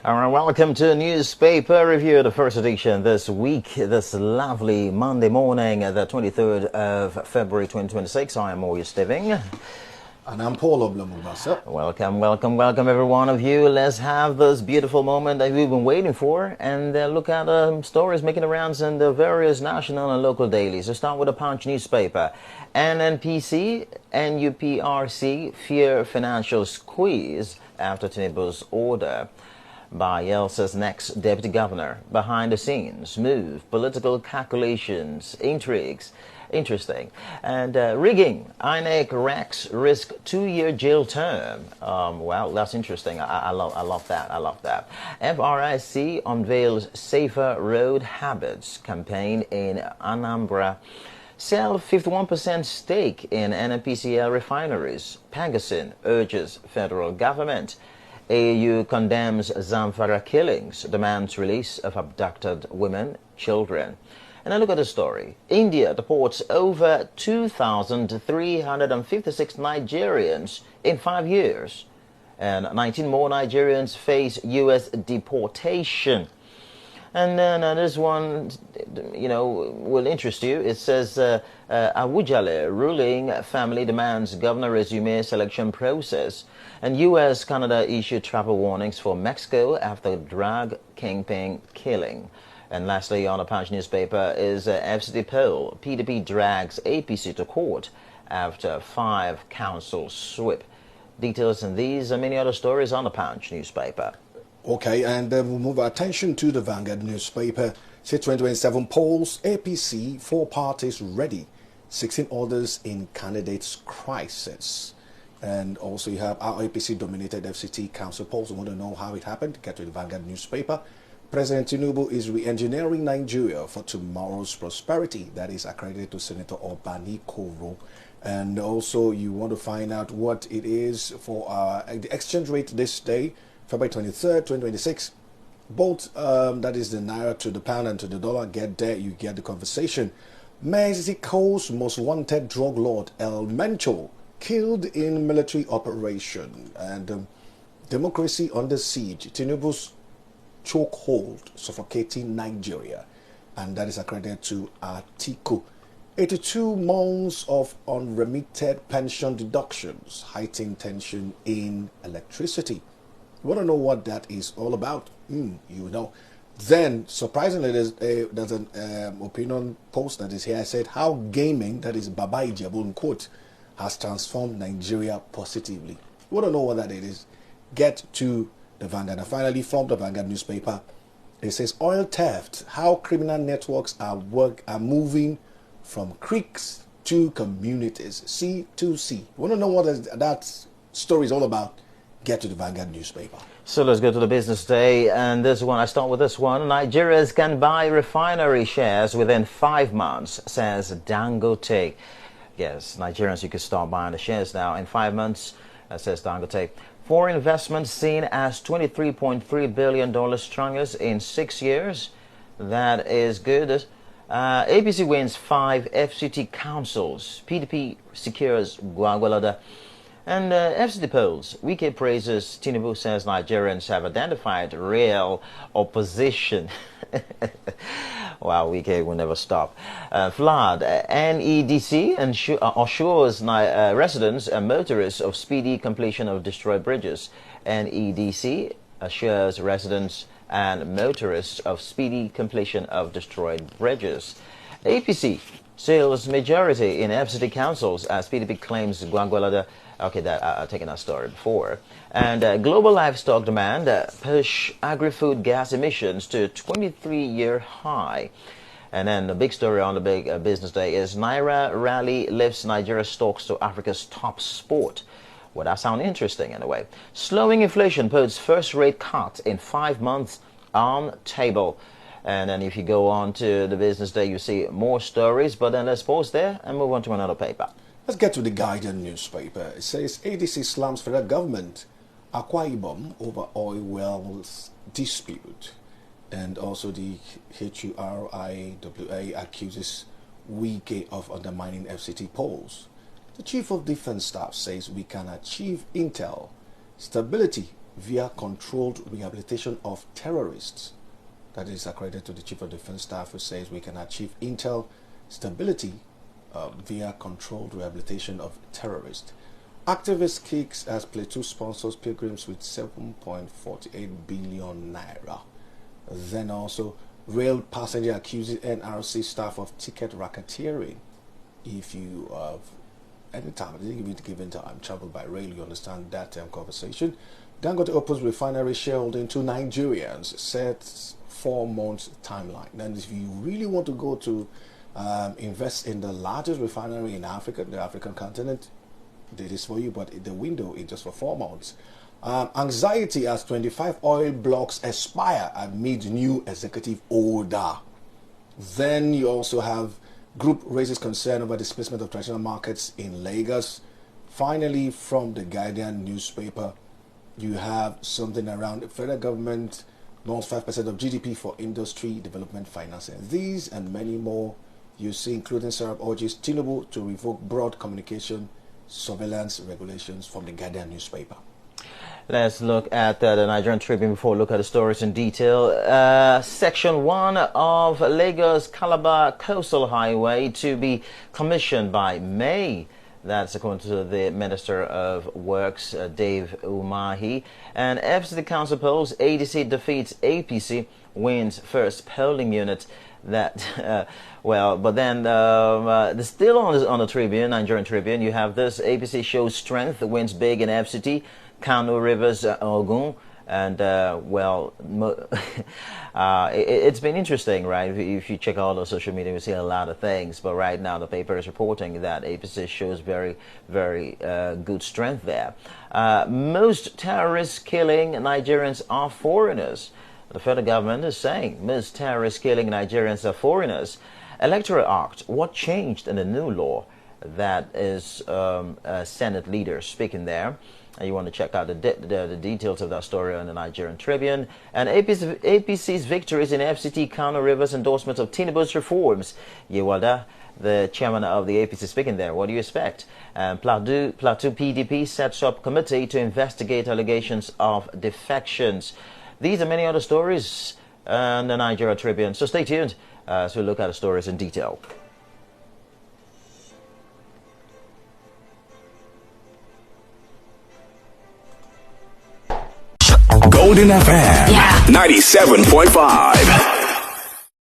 All right, welcome to Newspaper Review, the first edition this week, this lovely Monday morning, the 23rd of February 2026. I am Moye Steving. And I'm Obulomu, Gbassa. Welcome every one of you. Let's have this beautiful moment that we've been waiting for and look at stories making the rounds in the various national and local dailies. Let's start with the Punch newspaper. NNPC, NUPRC fear financial squeeze after Tinubu's order. Bayelsa's next deputy governor. Behind the scenes, move, political calculations, intrigues. Interesting. And rigging. INEC Rex risk 2-year jail term. Well, that's interesting. I love that. I love that. FRIC unveils safer road habits campaign in Anambra. Sell 51% stake in NNPCL refineries. Pegasin urges federal government. AU condemns Zamfara killings, demands release of abducted women, children. And I look at the story. India deports over 2,356 Nigerians in 5 years. And 19 more Nigerians face U.S. deportation. And then this one, will interest you. It says, Awujale ruling family demands governor resume selection process. And U.S.-Canada issued travel warnings for Mexico after drug kingpin killing. And lastly, on the Punch newspaper is FCT poll. PDP drags APC to court after 5 council sweep. Details in these and many other stories on the Punch newspaper. Okay, and then we'll move our attention to the Vanguard newspaper. Say 2027 polls, APC, 4 parties ready. 16 others in candidates crisis. And also you have our APC-dominated FCT council polls. You want to know how it happened? Get to the Vanguard newspaper. President Tinubu is re-engineering Nigeria for tomorrow's prosperity. That is accredited to Senator Obani Koro. And also you want to find out what it is for the exchange rate this day, February 23rd, 2026. Both, that is the Naira to the pound and to the dollar. Get there, you get the conversation. Mexico's most wanted drug lord, El Mencho, killed in military operation. And democracy under siege. Tinubu's chokehold suffocating Nigeria, and that is accredited to Atiku. 82 months of unremitted pension deductions, heightened tension in electricity. You want to know what that is all about? You know. Then, surprisingly, there's an opinion post that is here. I said, how gaming, that is Baba Ijebu, quote, has transformed Nigeria positively. You want to know what that is? Get to the Vanguard. And finally, from the Vanguard newspaper, it says oil theft, how criminal networks are moving from creeks to communities, C to C. You want to know what that story is all about? Get to the Vanguard newspaper. So let's go to the business day, and this one, I start with this one. Nigerians can buy refinery shares within 5 months, says Dangote. Yes, Nigerians, you can start buying the shares now in 5 months, says Dangote. Foreign investment seen as $23.3 billion strongest in 6 years. That is good. APC wins 5 FCT councils. PDP secures Gwagwalada. And FCT polls. Ikie praises Tinubu, says Nigerians have identified real opposition. Wow, Ikie will never stop. Flood. NEDC assures residents and motorists of speedy completion of destroyed bridges. NEDC assures residents and motorists of speedy completion of destroyed bridges. APC sales majority in FCT councils as PDP claims Gwagwalada. Okay, I've taken that story before. And global livestock demand push agri-food gas emissions to 23-year high. And then the big story on the big business day is Naira rally lifts Nigeria's stocks to Africa's top sport. Well, that sounds interesting in a way. Slowing inflation puts first rate cut in 5 months on table. And then if you go on to the business day, you see more stories. But then let's pause there and move on to another paper. Let's get to the Guardian newspaper. It says ADC slams federal government, Akwa Ibom over oil wells dispute. And also the HURIWA accuses Ikie of undermining FCT polls. The Chief of Defense Staff says we can achieve intel, stability, via controlled rehabilitation of terrorists. That is accredited to the Chief of Defense Staff, who says we can achieve intel stability via controlled rehabilitation of terrorists. Activist kicks as Plateau sponsors pilgrims with 7.48 billion naira. Then also, rail passenger accuses NRC staff of ticket racketeering. If you have any time, given time, travel by rail, you understand that conversation. Dangote opens refinery shareholding to Nigerians, sets 4 months timeline. And if you really want to go to invest in the largest refinery in Africa, the African continent, it is for you, but the window is just for 4 months. Anxiety as 25 oil blocks expire amid new executive order. Then you also have group raises concern over displacement of traditional markets in Lagos. Finally, from the Guardian newspaper, you have something around the federal government loans 5% of GDP for industry development financing. These and many more you see, including Sarab urges Tinubu to revoke broad communication surveillance regulations, from the Guardian newspaper. Let's look at the Nigerian Tribune before we look at the stories in detail. Section 1 of Lagos Calabar Coastal Highway to be commissioned by May. That's according to the Minister of Works, Dave Umahi. And FCT Council polls, ADC defeats APC, wins first polling unit. That but then still on the Tribune, Nigerian Tribune, you have this: APC shows strength, wins big in FCT, Kano Rivers, Ogun, and it's been interesting, right? If you check all the social media, you see a lot of things. But right now, the paper is reporting that APC shows very, very good strength there. Most terrorists killing Nigerians are foreigners. The federal government is saying most terrorists killing Nigerians are foreigners. Electoral Act, what changed in the new law? That is Senate leader speaking there. You want to check out the details of that story on the Nigerian Tribune. And APC's victories in FCT, Kano Rivers endorsement of Tinubu's reforms. Yewada, the chairman of the APC, speaking there. What do you expect? Plateau PDP sets up committee to investigate allegations of defections. These and many other stories in the Nigeria Tribune. So stay tuned as we look at the stories in detail. Golden FM 97.5.